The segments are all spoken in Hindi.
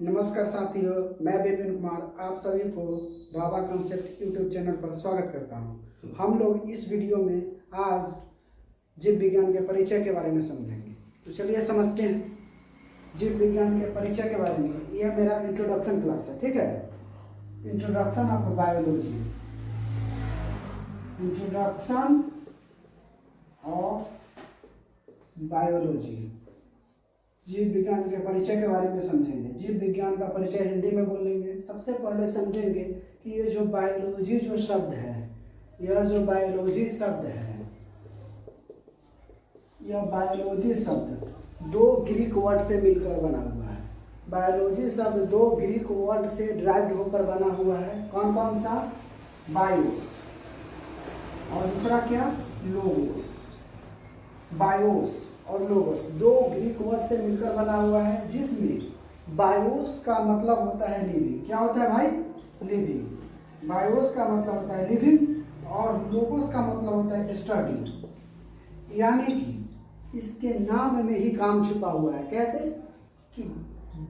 नमस्कार साथियों, मैं विपिन कुमार आप सभी को बाबा कॉन्सेप्ट यूट्यूब चैनल पर स्वागत करता हूं। हम लोग इस वीडियो में आज जीव विज्ञान के परिचय के बारे में समझेंगे। तो चलिए समझते हैं जीव विज्ञान के परिचय के बारे में। यह मेरा इंट्रोडक्शन क्लास है, ठीक है। Introduction of biology, introduction of biology, जीव विज्ञान के परिचय के बारे में समझेंगे। जीव विज्ञान का परिचय हिंदी में बोलेंगे। सबसे पहले समझेंगे कि ये जो बायोलॉजी जो शब्द है, यह जो बायोलॉजी शब्द है, यह बायोलॉजी शब्द दो ग्रीक वर्ड से मिलकर बना हुआ है। बायोलॉजी शब्द दो ग्रीक वर्ड से ड्राइव होकर बना हुआ है। कौन कौन सा? बायोस और दूसरा क्या? लोगोस। बायोस और लोगोस दो ग्रीक वर्ड से मिलकर बना हुआ है, जिसमें बायोस का मतलब होता है लिविंग। क्या होता है भाई? लिविंग। बायोस का मतलब होता है लिविंग और लोगोस का मतलब होता है स्टडी। यानी कि इसके नाम में ही काम छुपा हुआ है। कैसे? कि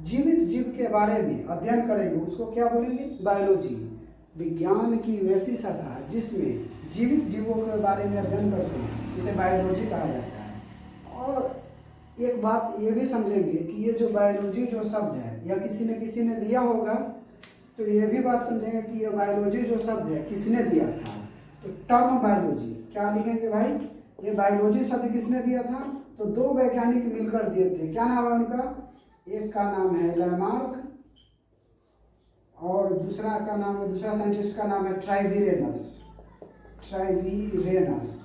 जीवित जीव के बारे में अध्ययन करेंगे, उसको क्या बोलेंगे? बायोलॉजी। विज्ञान की वैसी शाखा जिसमें जीवित जीवों के बारे में अध्ययन करते हैं, जिसे बायोलॉजी कहा जाता है। और एक बात ये भी समझेंगे कि ये जो बायोलॉजी जो शब्द है, या किसी ने दिया होगा, तो ये भी बात समझेंगे कि ये बायोलॉजी जो शब्द है किसने दिया था। तो टर्म बायोलॉजी क्या लिखेंगे भाई? ये बायोलॉजी शब्द किसने दिया था? तो दो वैज्ञानिक मिलकर दिए थे। क्या नाम है उनका? एक का नाम है लैमार्क और दूसरा का नाम है, दूसरा साइंटिस्ट का नाम है ट्राइवीरेनस। ट्राइवीरेनस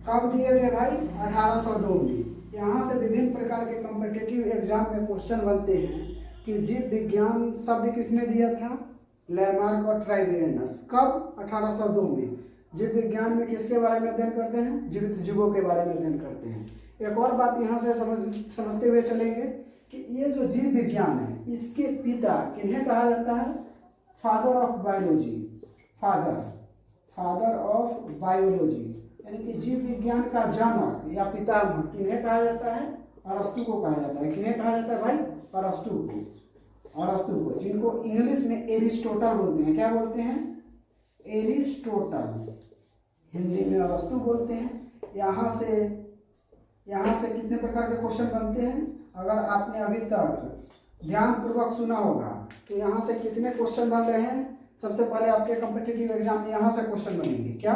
कब दिए थे भाई? 1802 में। यहाँ से विभिन्न प्रकार के कॉम्पिटिटिव एग्जाम में क्वेश्चन बनते हैं कि जीव विज्ञान शब्द किसने दिया था? लैमार्क और ट्राइवीरेनस। कब? 1802 में। जीव विज्ञान में किसके बारे में अध्ययन करते हैं? जीवित जीवों के बारे में अध्ययन करते हैं। एक और बात यहाँ से समझते हुए चलेंगे कि ये जो जीव विज्ञान है, इसके पिता किन्हें कहा जाता है? Father of biology. Father of biology, यानी कि जीव विज्ञान का जनक या पितामह किन्हें कहा जाता है? अरस्तु को कहा जाता है। किन्हें कहा जाता है भाई? अरस्तु को, जिनको इंग्लिश में एरिस्टोटल बोलते हैं। क्या बोलते हैं? एरिस्टोटल। हिंदी में अरस्तु बोलते हैं। यहाँ से कितने प्रकार के क्वेश्चन बनते हैं? अगर आपने अभी तक ध्यानपूर्वक सुना होगा तो यहाँ से कितने क्वेश्चन बन रहे हैं? सबसे पहले आपके कॉम्पिटिटिव एग्जाम में यहाँ से क्वेश्चन बनेंगे। क्या?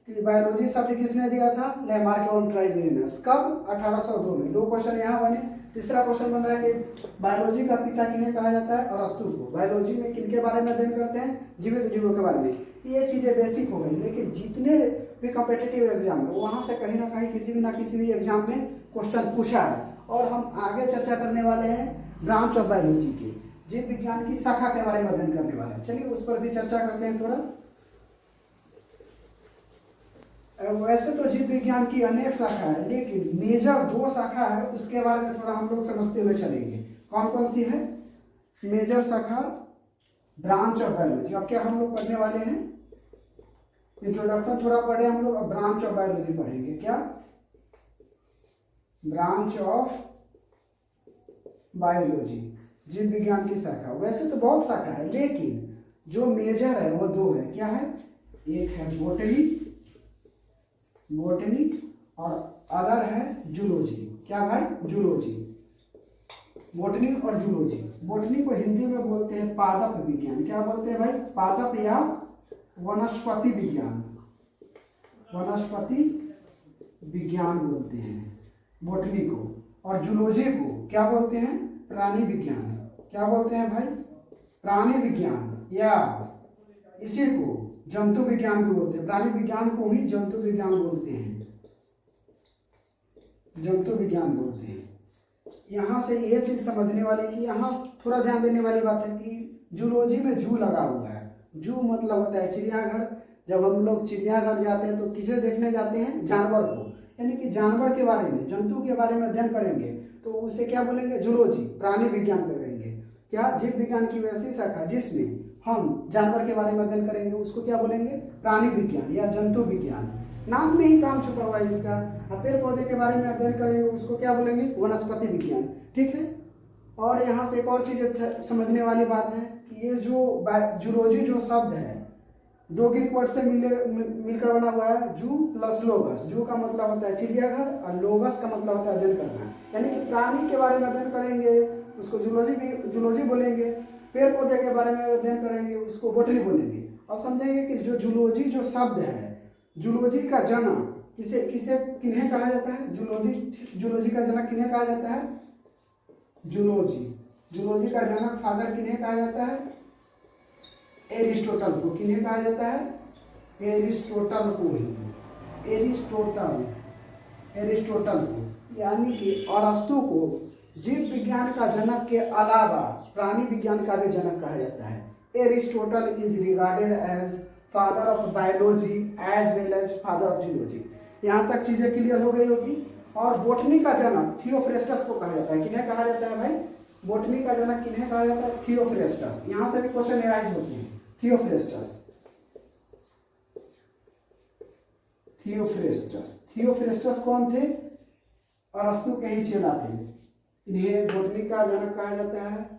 कि बायोलॉजी शब्द किसने दिया था? लैमार्क और ट्राइवीरेनस। कब? 1802 में। दो क्वेश्चन यहाँ बने। तीसरा क्वेश्चन बन रहा है कि बायोलॉजी का पिता किन्हें कहा जाता है? अरस्तु को। बायोलॉजी में किनके बारे में अध्ययन करते हैं? जीवित जीवों के बारे में। ये चीज़ें बेसिक हो गई, लेकिन जितने भी कॉम्पिटिटिव एग्जाम है वहाँ से कहीं ना कहीं किसी भी एग्जाम में क्वेश्चन पूछा है। और हम आगे चर्चा करने वाले हैं ब्रांच ऑफ बायोलॉजी की, जीव विज्ञान की शाखा के बारे में अध्ययन करने वाले हैं। चलिए उस पर भी चर्चा करते हैं थोड़ा। वैसे तो जीव विज्ञान की अनेक शाखा है, लेकिन मेजर दो शाखा है, उसके बारे में थोड़ा हम लोग समझते हुए चलेंगे। कौन कौन सी है मेजर शाखा? Branch of biology. अब क्या हम लोग पढ़ने वाले हैं? इंट्रोडक्शन थोड़ा पढ़े हम लोग, अब ब्रांच ऑफ बायोलॉजी पढ़ेंगे। क्या? ब्रांच ऑफ बायोलॉजी, जीव विज्ञान की शाखा। वैसे तो बहुत शाखा है, लेकिन जो मेजर है वो दो है। क्या है? एक है बोटनी और अदर है जूलॉजी। क्या भाई? जूलॉजी। बोटनी और जूलॉजी। बोटनी को हिंदी में बोलते हैं पादप विज्ञान। क्या बोलते हैं भाई? पादप या वनस्पति विज्ञान। वनस्पति विज्ञान बोलते हैं बोटनी को। और जूलॉजी को क्या बोलते हैं? प्राणी विज्ञान। क्या बोलते हैं भाई? प्राणी विज्ञान, या इसी को जंतु विज्ञान भी बोलते हैं। प्राणी विज्ञान को ही जंतु विज्ञान बोलते हैं। जंतु विज्ञान बोलते हैं। यहाँ से ये चीज समझने वाले कि यहाँ थोड़ा ध्यान देने वाली बात है कि जूलॉजी में जू लगा हुआ है। जू मतलब होता है चिड़ियाघर। जब हम लोग चिड़ियाघर जाते हैं तो किसे देखने जाते हैं? जानवर को। यानी कि जानवर के बारे में, जंतु के बारे में अध्ययन करेंगे तो उसे क्या बोलेंगे? जूलॉजी, प्राणी विज्ञान करेंगे। क्या? जीव विज्ञान की वैसी शाखा जिसमें हम जानवर के बारे में अध्ययन करेंगे, उसको क्या बोलेंगे? प्राणी विज्ञान या जंतु विज्ञान। नाम में ही काम छुपा हुआ है इसका। पेड़ पौधे के बारे में अध्ययन करेंगे, उसको क्या बोलेंगे? वनस्पति विज्ञान। ठीक है। और यहाँ से एक और चीज़ समझने वाली बात है कि ये जो जूलॉजी जो शब्द है दो ग्रीक वर्ड से मिलकर बना हुआ है। जू प्लस लोगस। जू का मतलब होता है चिड़ियाघर और लोगस का मतलब होता है अध्ययन करना, यानी कि प्राणी के बारे में अध्ययन करेंगे उसको जूलॉजी बोलेंगे, पेड़ पौधे के बारे में अध्ययन करेंगे उसको बोटनी बोलेंगे। अब समझेंगे कि जो जूलॉजी जो शब्द है, जूलॉजी का जनक किन्हें कहा जाता है? जूलॉजी का जनक किन्हें कहा जाता है? जूलॉजी का जनक फादर किन्हें कहा जाता है? एरिस्टोटल को। किन्हें कहा जाता है? एरिस्टोटल को ही। एरिस्टोटल को, यानी कि अरस्तु को जीव विज्ञान का जनक के अलावा प्राणी विज्ञान का भी जनक कहा जाता है। Aristotle is regarded as father of biology as well as father of zoology. यहाँ तक चीजें क्लियर हो गई होगी। और बोटनी का जनक थियोफ्रेस्टस को कहा जाता है। किन्हें कहा जाता है भाई? बोटनी का जनक किन्हें कहा जाता है? थियोफ्रेस्टस। यहाँ से भी क्वेश्चन एराइज होते हैं। थियोफ्रेस्टस कौन थे? अरस्तु के ही चेला थे। इन्हें बोटनी का जनक कहा जाता है,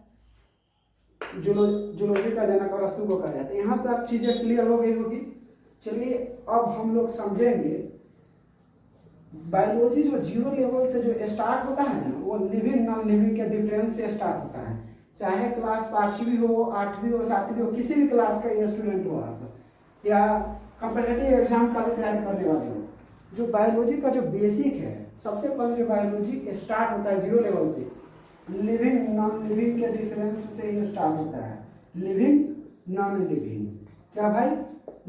जूलॉजी का जनक अरस्तु को कहा जाता है। यहाँ तक चीजें क्लियर हो गई होगी। चलिए अब हम लोग समझेंगे बायोलॉजी जो जीरो लेवल से जो स्टार्ट होता है ना, वो लिविंग नॉन लिविंग के डिफरेंस से स्टार्ट होता है। चाहे क्लास 5वीं हो, 8वीं हो, 7वीं हो, किसी भी क्लास का ये स्टूडेंट हो आप, या कॉम्पिटिटिव एग्जाम का भी तैयारी करने वाले हो, जो बायोलॉजी का जो बेसिक है, सबसे पहले जो बायोलॉजी स्टार्ट होता है जीरो लेवल से, लिविंग नॉन लिविंग के डिफरेंस से ये स्टार्ट होता है। लिविंग नॉन लिविंग, क्या भाई?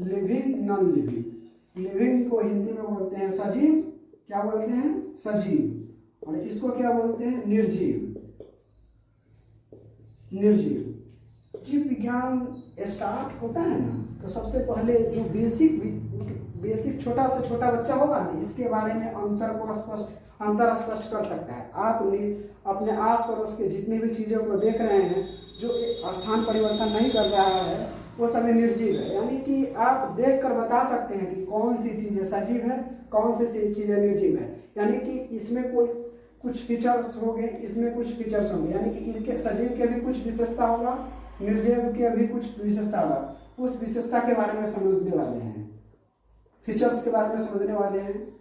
Living non living. लिविंग को हिंदी में बोलते हैं सजीव। क्या बोलते हैं? सजीव। और इसको क्या बोलते हैं? निर्जीव। जीव विज्ञान स्टार्ट होता है ना, तो सबसे पहले जो बेसिक छोटा से छोटा बच्चा होगा ना, इसके बारे में अंतर स्पष्ट कर सकता है। आप अपने आस पड़ोस के जितनी भी चीज़ों को देख रहे हैं जो स्थान परिवर्तन नहीं कर रहा है, वो सभी निर्जीव है। यानी कि आप देखकर बता सकते हैं कि कौन सी चीज़ें सजीव है, कौन सी चीज़ें निर्जीव है। यानी कि इसमें कुछ फीचर्स होंगे, इसमें कुछ फीचर्स होंगे, यानी कि इनके सजीव के भी कुछ विशेषता होगा, निर्जीव के भी कुछ विशेषता होगा। उस विशेषता के बारे में समझने वाले हैं, फीचर्स के बारे में समझने वाले हैं।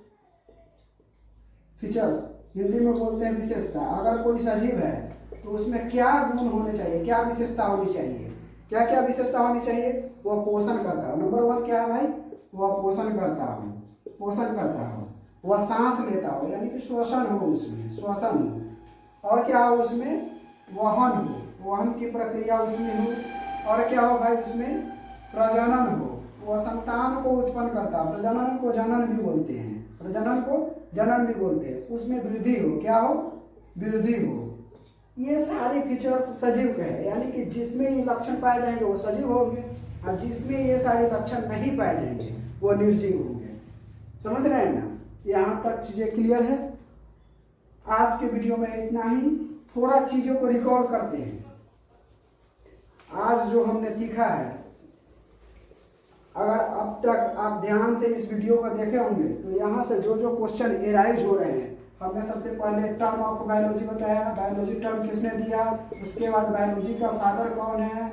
फीचर्स हिंदी में बोलते हैं विशेषता। अगर कोई सजीव है तो उसमें क्या गुण होने चाहिए, क्या विशेषता होनी चाहिए? क्या क्या विशेषता होनी चाहिए? वह पोषण करता हो। नंबर 1 क्या है भाई? वह पोषण करता हो। वह सांस लेता हो, यानी कि श्वसन हो, उसमें श्वसन हो। और क्या हो? उसमें वहन हो, वहन की प्रक्रिया उसमें हो। और क्या हो भाई? उसमें प्रजनन हो, वह संतान को उत्पन्न करता हो। प्रजनन को जनन भी बोलते हैं, उसमें वृद्धि हो। क्या हो? वृद्धि हो। ये सारे फीचर्स सजीव के हैं, यानी कि जिसमें ये लक्षण पाए जाएंगे वो सजीव होंगे, और जिसमें ये सारे लक्षण नहीं पाए जाएंगे वो निर्जीव होंगे। समझ रहे हैं ना? यहाँ तक चीजें क्लियर है। आज के वीडियो में इतना ही। थोड़ा चीजों को रिकॉल करते हैं। आज जो हमने सीखा है, अगर अब तक आप ध्यान से इस वीडियो को देखे होंगे तो यहाँ से जो जो क्वेश्चन एराइज हो रहे हैं, हमने सबसे पहले टर्म ऑफ बायोलॉजी बताया, बायोलॉजी टर्म किसने दिया, उसके बाद बायोलॉजी का फादर कौन है,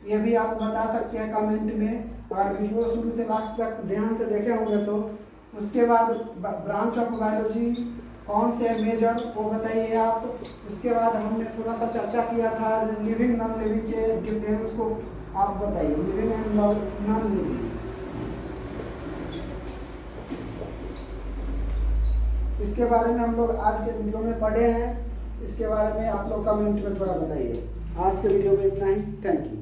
ये भी आप बता सकते हैं कमेंट में। अगर वीडियो शुरू से लास्ट तक ध्यान से देखे होंगे तो उसके बाद ब्रांच ऑफ बायोलॉजी कौन से मेजर वो बताइए आप। उसके बाद हमने थोड़ा सा चर्चा किया था लिविंग नॉन लिविंग के डिफरेंस को आप बताइए, लिविंग एंड नॉन लिविंग। इसके बारे में हम लोग आज के वीडियो में पढ़े हैं, इसके बारे में आप लोग कमेंट में थोड़ा बताइए। आज के वीडियो में इतना ही। Thank you.